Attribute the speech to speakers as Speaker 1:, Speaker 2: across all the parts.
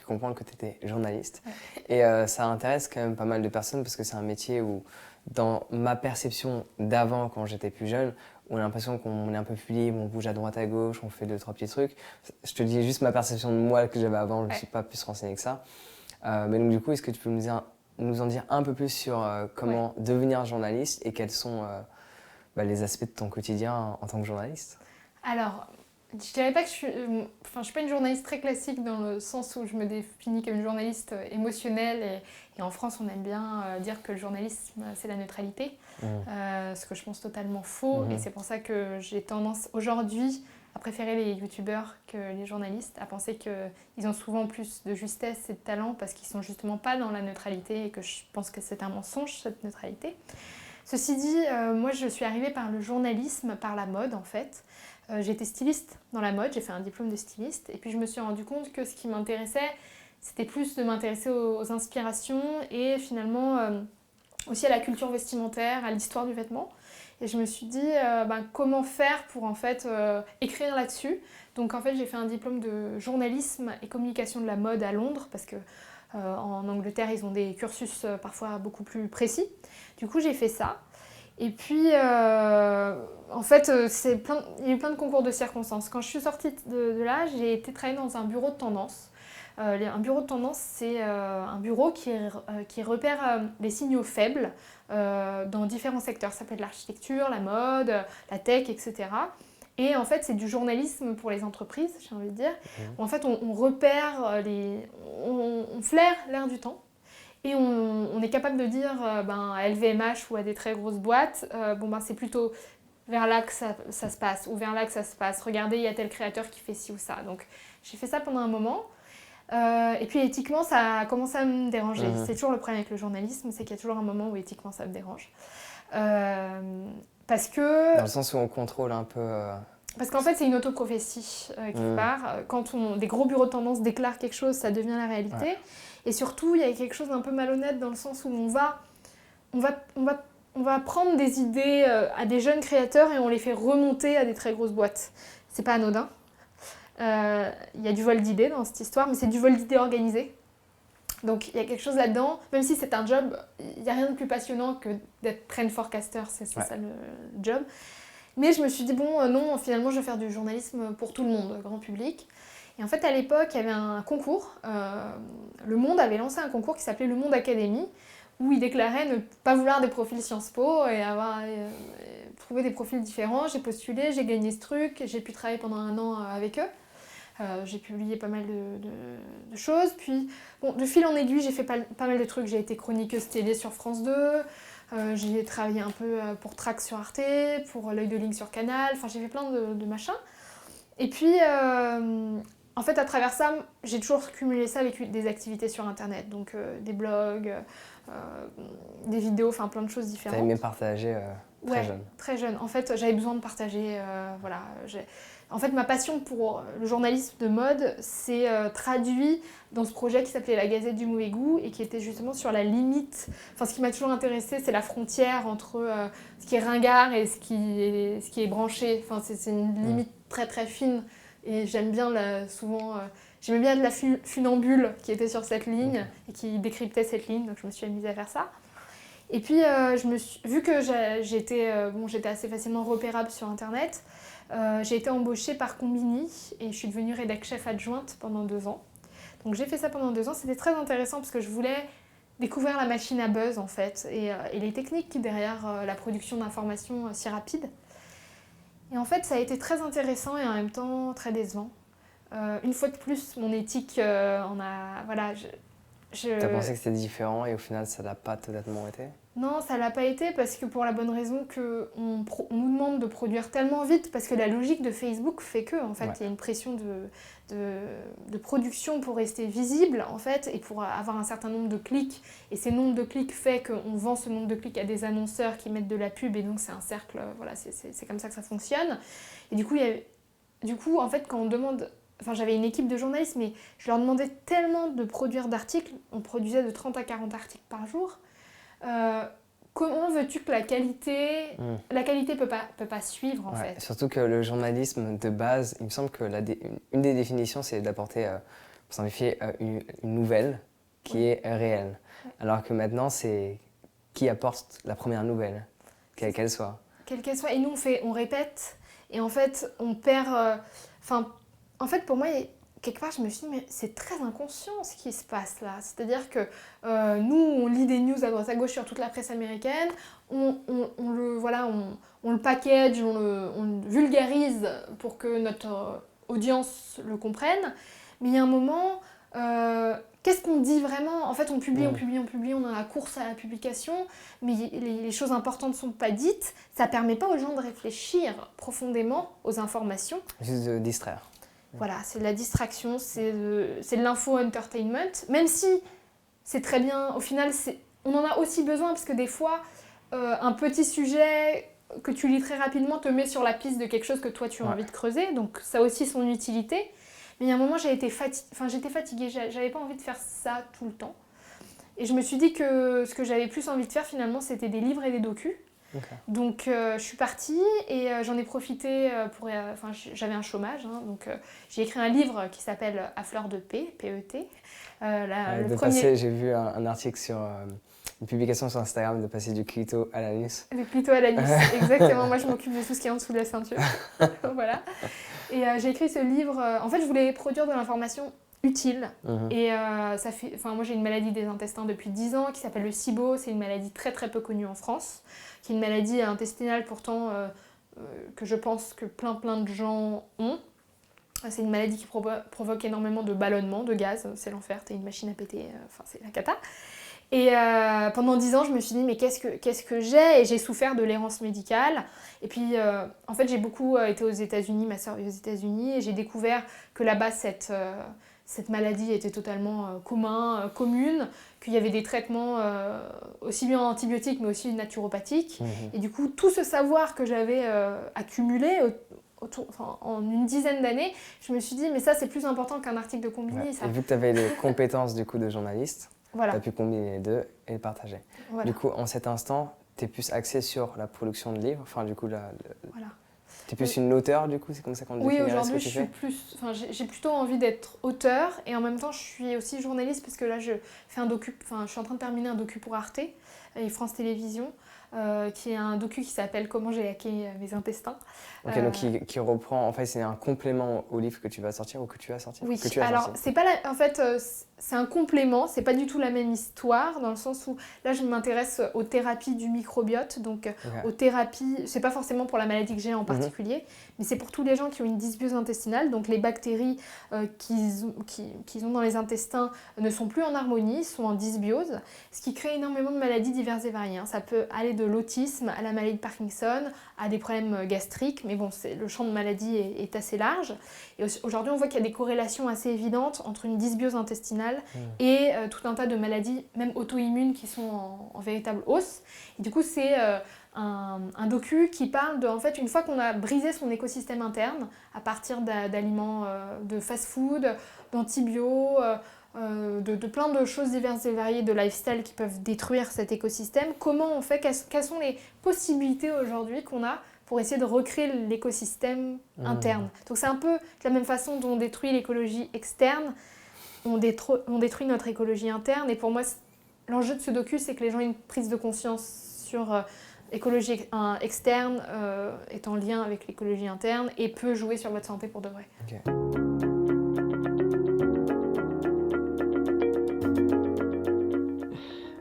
Speaker 1: je comprends que tu étais journaliste.
Speaker 2: Ouais.
Speaker 1: Et ça intéresse quand même pas mal de personnes parce que c'est un métier où, dans ma perception d'avant, quand j'étais plus jeune, on a l'impression qu'on est un peu plus libre, on bouge à droite à gauche, on fait 2-3 petits trucs. Je te dis juste ma perception de moi que j'avais avant, je ne suis pas plus renseigné que ça. Mais donc du coup, est-ce que tu peux nous en dire un peu plus sur comment devenir journaliste et quels sont les aspects de ton quotidien en tant que journaliste?
Speaker 2: Alors, je dirais pas que je suis pas une journaliste très classique dans le sens où je me définis comme une journaliste émotionnelle et en France on aime bien dire que le journalisme c'est la neutralité, ce que je pense totalement faux et c'est pour ça que j'ai tendance aujourd'hui à préférer les youtubeurs que les journalistes, à penser qu'ils ont souvent plus de justesse et de talent parce qu'ils sont justement pas dans la neutralité et que je pense que c'est un mensonge cette neutralité. Ceci dit, moi je suis arrivée par le journalisme, par la mode en fait. J'étais styliste dans la mode, j'ai fait un diplôme de styliste et puis je me suis rendu compte que ce qui m'intéressait, c'était plus de m'intéresser aux inspirations et finalement aussi à la culture vestimentaire, à l'histoire du vêtement. Et je me suis dit comment faire pour en fait écrire là-dessus. Donc en fait j'ai fait un diplôme de journalisme et communication de la mode à Londres parce que en Angleterre ils ont des cursus parfois beaucoup plus précis. Du coup j'ai fait ça. Et puis, en fait, il y a eu plein de concours de circonstances. Quand je suis sortie de là, j'ai été travailler dans un bureau de tendance. Un bureau de tendance, c'est un bureau qui repère les signaux faibles dans différents secteurs. Ça peut être l'architecture, la mode, la tech, etc. Et en fait, c'est du journalisme pour les entreprises, j'ai envie de dire. Où en fait, on repère, on flaire l'air du temps. Et on est capable de dire à LVMH ou à des très grosses boîtes, c'est plutôt vers là que ça se passe, ou vers là que ça se passe. Regardez, il y a tel créateur qui fait ci ou ça. Donc j'ai fait ça pendant un moment. Et puis éthiquement, ça a commencé à me déranger. C'est toujours le problème avec le journalisme, c'est qu'il y a toujours un moment où éthiquement ça me dérange. Parce que...
Speaker 1: Dans le sens où on contrôle un peu...
Speaker 2: Parce qu'en fait, c'est une autoprophétie quelque part. Quand des gros bureaux de tendance déclarent quelque chose, ça devient la réalité. Ouais. Et surtout, il y a quelque chose d'un peu malhonnête dans le sens où on va prendre des idées à des jeunes créateurs et on les fait remonter à des très grosses boîtes. C'est pas anodin. Il y a du vol d'idées dans cette histoire, mais c'est du vol d'idées organisé. Donc il y a quelque chose là-dedans, même si c'est un job, il n'y a rien de plus passionnant que d'être trend forecaster, c'est ça le job. Mais je me suis dit, non, finalement, je vais faire du journalisme pour tout le monde, grand public. Et en fait, à l'époque, il y avait un concours. Le Monde avait lancé un concours qui s'appelait Le Monde Académie, où il déclarait ne pas vouloir des profils Sciences Po et avoir trouvé des profils différents. J'ai postulé, j'ai gagné ce truc, j'ai pu travailler pendant 1 an avec eux. J'ai publié pas mal de choses. Puis, de fil en aiguille, j'ai fait pas mal de trucs. J'ai été chroniqueuse télé sur France 2. J'ai travaillé un peu pour Trax sur Arte, pour L'œil de Ligne sur Canal, j'ai fait plein de machins. Et puis, en fait, à travers ça, j'ai toujours cumulé ça avec des activités sur Internet, donc des blogs, des vidéos, plein de choses différentes.
Speaker 1: T'as aimé partager très jeune?
Speaker 2: Très jeune. En fait, j'avais besoin de partager, En fait, ma passion pour le journalisme de mode s'est traduit dans ce projet qui s'appelait La Gazette du Mauvais Goût et qui était justement sur la limite. Ce qui m'a toujours intéressée, c'est la frontière entre ce qui est ringard et ce qui est branché. C'est une limite très très fine et j'aime bien j'aimais bien de la funambule qui était sur cette ligne et qui décryptait cette ligne, donc je me suis amusée à faire ça. Et puis, vu que j'étais assez facilement repérable sur Internet, j'ai été embauchée par Combini et je suis devenue rédac chef adjointe pendant 2 ans. Donc j'ai fait ça pendant 2 ans, c'était très intéressant parce que je voulais découvrir la machine à buzz en fait et les techniques derrière la production d'informations si rapide. Et en fait ça a été très intéressant et en même temps très décevant. Une fois de plus, mon éthique T'as
Speaker 1: pensé que c'était différent et au final ça l'a pas totalement été?
Speaker 2: Non, ça l'a pas été parce que pour la bonne raison qu'on nous demande de produire tellement vite parce que la logique de Facebook fait que en fait il y a une pression de production pour rester visible en fait et pour avoir un certain nombre de clics et ces nombres de clics fait qu'on vend ce nombre de clics à des annonceurs qui mettent de la pub et donc c'est un cercle, c'est comme ça que ça fonctionne. Et du coup en fait quand on demande... j'avais une équipe de journalistes, mais je leur demandais tellement de produire d'articles. On produisait de 30 à 40 articles par jour. Comment veux-tu que la qualité peut pas suivre en fait.
Speaker 1: Surtout que le journalisme de base, il me semble que une des définitions, c'est d'apporter pour simplifier, une nouvelle qui est réelle. Alors que maintenant, c'est qui apporte la première nouvelle, quelle qu'elle soit.
Speaker 2: Quelle qu'elle soit. Et nous, on répète. Et en fait, on perd... en fait, pour moi, quelque part, je me suis dit, mais c'est très inconscient ce qui se passe là. C'est-à-dire que nous, on lit des news à droite à gauche sur toute la presse américaine, on le package, on le vulgarise pour que notre audience le comprenne. Mais il y a un moment, qu'est-ce qu'on dit vraiment? En fait, on publie, on est dans la course à la publication, mais les choses importantes ne sont pas dites. Ça ne permet pas aux gens de réfléchir profondément aux informations.
Speaker 1: Juste de distraire.
Speaker 2: Voilà, c'est de la distraction, c'est de l'info-entertainment. Même si c'est très bien, au final, on en a aussi besoin parce que des fois, un petit sujet que tu lis très rapidement te met sur la piste de quelque chose que toi tu as envie de creuser. Donc ça a aussi son utilité. Mais il y a un moment, j'étais fatiguée, j'avais pas envie de faire ça tout le temps. Et je me suis dit que ce que j'avais plus envie de faire finalement, c'était des livres et des docus. Okay. Donc je suis partie et j'en ai profité j'avais un chômage, hein, donc j'ai écrit un livre qui s'appelle À fleur de paix, P-E-T.
Speaker 1: J'ai vu un article sur une publication sur Instagram de passer du clito à l'anus.
Speaker 2: Du clito à l'anus, exactement. Moi je m'occupe de tout ce qui est en dessous de la ceinture. Voilà. Et j'ai écrit ce livre, en fait je voulais produire de l'information utile. Et moi j'ai une maladie des intestins depuis 10 ans qui s'appelle le SIBO, c'est une maladie très très peu connue en France, qui est une maladie intestinale pourtant que je pense que plein de gens ont. C'est une maladie qui provoque énormément de ballonnement, de gaz, c'est l'enfer, t'es une machine à péter, c'est la cata. Et pendant 10 ans, je me suis dit, mais qu'est-ce que j'ai? Et j'ai souffert de l'errance médicale. Et puis, en fait, j'ai beaucoup été aux États-Unis, ma sœur est aux États-Unis, et j'ai découvert que là-bas, cette maladie était totalement commune, qu'il y avait des traitements aussi bien antibiotiques, mais aussi naturopathiques. Et du coup, tout ce savoir que j'avais accumulé en une dizaine d'années, je me suis dit, mais ça, c'est plus important qu'un article de Combini.
Speaker 1: Ouais. Et vu que tu avais les compétences du coup, de journaliste,
Speaker 2: voilà.
Speaker 1: Tu as pu combiner les deux et le partager. Voilà. Du coup, en cet instant, tu es plus axée sur la production de livres, enfin du coup,
Speaker 2: voilà.
Speaker 1: Tu es plus une auteure du coup, c'est comme ça qu'on définirait ce que tu fais?
Speaker 2: Oui, aujourd'hui, j'ai plutôt envie d'être auteur et en même temps, je suis aussi journaliste parce que là, je suis en train de terminer un docu pour Arte et France Télévisions. Qui est un docu qui s'appelle Comment j'ai hacké mes intestins.
Speaker 1: Ok, donc qui reprend, en fait, c'est un complément au livre que tu vas sortir ou que tu as sorti?
Speaker 2: Oui, alors c'est pas en fait, c'est un complément, c'est pas du tout la même histoire, dans le sens où là je m'intéresse aux thérapies du microbiote, donc aux thérapies, c'est pas forcément pour la maladie que j'ai en particulier, mais c'est pour tous les gens qui ont une dysbiose intestinale, donc les bactéries qu'ils ont dans les intestins ne sont plus en harmonie, sont en dysbiose, ce qui crée énormément de maladies diverses et variées. Ça peut aller de l'autisme à la maladie de Parkinson, à des problèmes gastriques, mais bon, le champ de maladie est assez large. Et aujourd'hui, on voit qu'il y a des corrélations assez évidentes entre une dysbiose intestinale et tout un tas de maladies, même auto-immunes, qui sont en véritable hausse. Et du coup, c'est un docu qui parle de, en fait, une fois qu'on a brisé son écosystème interne, à partir d'aliments de fast-food, d'antibio, de plein de choses diverses et variées de lifestyle qui peuvent détruire cet écosystème. Comment on fait, quelles sont les possibilités aujourd'hui qu'on a pour essayer de recréer l'écosystème interne. Donc c'est un peu de la même façon dont on détruit l'écologie externe, on détruit notre écologie interne. Et pour moi, l'enjeu de ce docu, c'est que les gens aient une prise de conscience sur l'écologie externe est en lien avec l'écologie interne et peut jouer sur votre santé pour de vrai.
Speaker 1: Okay.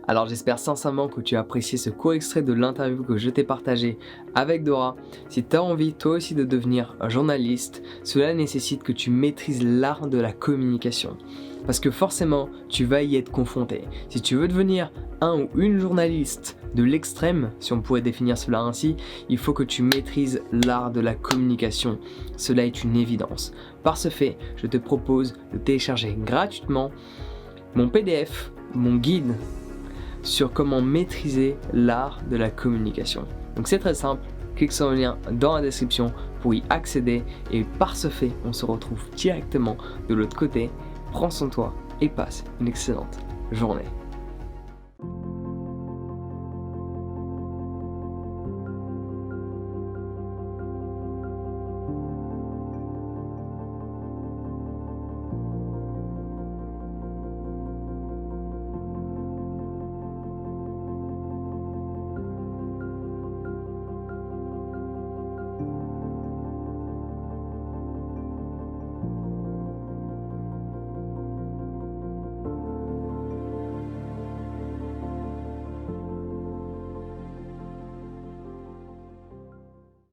Speaker 1: Alors j'espère sincèrement que tu as apprécié ce court extrait de l'interview que je t'ai partagé avec Dora. Si tu as envie toi aussi de devenir un journaliste, cela nécessite que tu maîtrises l'art de la communication. Parce que forcément, tu vas y être confronté. Si tu veux devenir un ou une journaliste de l'extrême, si on pourrait définir cela ainsi, il faut que tu maîtrises l'art de la communication. Cela est une évidence. Par ce fait, je te propose de télécharger gratuitement mon PDF, mon guide sur comment maîtriser l'art de la communication. Donc c'est très simple, clique sur le lien dans la description pour y accéder et par ce fait, on se retrouve directement de l'autre côté. Prends soin de toi et passe une excellente journée.